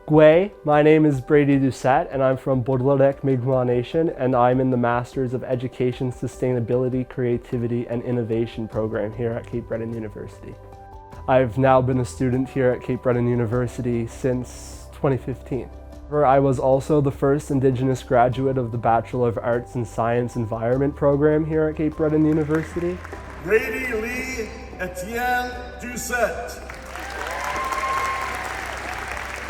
Gwe, my name is Brady Doucette and I'm from Potlotek First Nation and I'm in the Masters of Education, Sustainability, Creativity and Innovation program here at Cape Breton University. I've now been a student here at Cape Breton University since 2015. I was also the first Indigenous graduate of the Bachelor of Arts and Science Environment program here at Cape Breton University. Brady Doucette.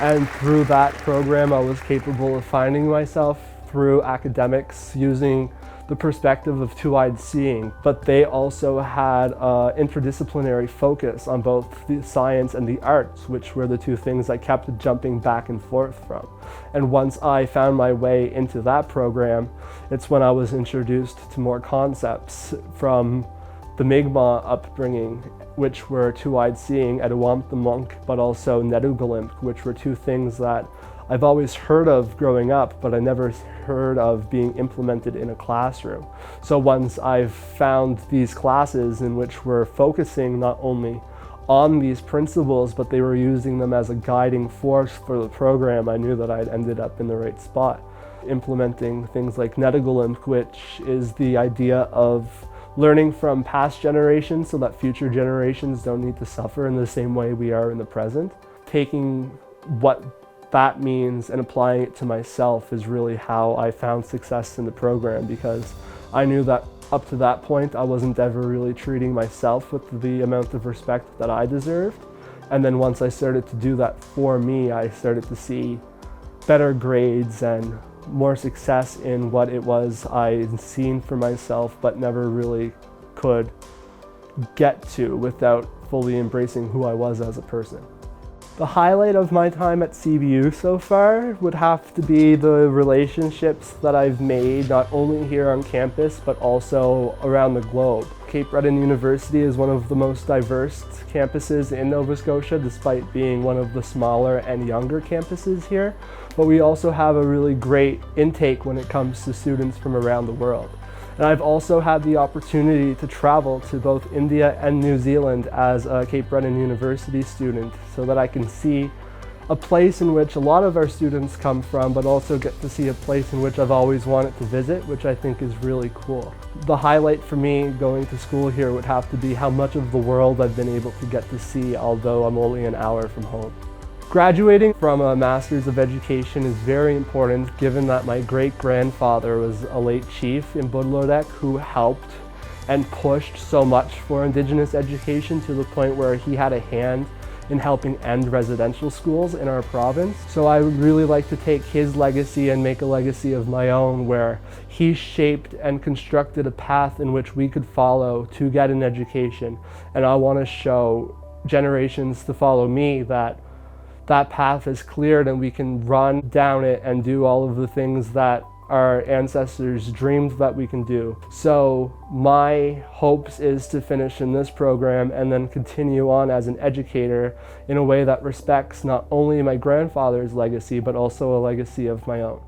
And through that program, I was capable of finding myself through academics using the perspective of two-eyed seeing, but they also had an interdisciplinary focus on both the science and the arts, which were the two things I kept jumping back and forth from. And once I found my way into that program, it's when I was introduced to more concepts from the Mi'kmaq upbringing, which were two-eyed seeing, Etuaptmumk, but also alumni, which were two things that I've always heard of growing up, but I never heard of being implemented in a classroom. So once I've found these classes in which we're focusing not only on these principles, but they were using them as a guiding force for the program, I knew that I'd ended up in the right spot. Implementing things like alumni, which is the idea of learning from past generations so that future generations don't need to suffer in the same way we are in the present. Taking what that means and applying it to myself is really how I found success in the program, because I knew that up to that point I wasn't ever really treating myself with the amount of respect that I deserved. And then once I started to do that for me, I started to see better grades and more success in what it was I'd seen for myself but never really could get to without fully embracing who I was as a person. The highlight of my time at CBU so far would have to be the relationships that I've made, not only here on campus but also around the globe. Cape Breton University is one of the most diverse campuses in Nova Scotia, despite being one of the smaller and younger campuses here. But we also have a really great intake when it comes to students from around the world. And I've also had the opportunity to travel to both India and New Zealand as a Cape Breton University student so that I can see a place in which a lot of our students come from, but also get to see a place in which I've always wanted to visit, which I think is really cool. The highlight for me going to school here would have to be how much of the world I've been able to get to see, although I'm only an hour from home. Graduating from a Master's of Education is very important, given that my great-grandfather was a late chief in Potlotek who helped and pushed so much for Indigenous education to the point where he had a hand in helping end residential schools in our province. So I would really like to take his legacy and make a legacy of my own, where he shaped and constructed a path in which we could follow to get an education. And I want to show generations to follow me that that path is cleared and we can run down it and do all of the things that our ancestors dreamed that we can do. So my hopes is to finish in this program and then continue on as an educator in a way that respects not only my grandfather's legacy, but also a legacy of my own.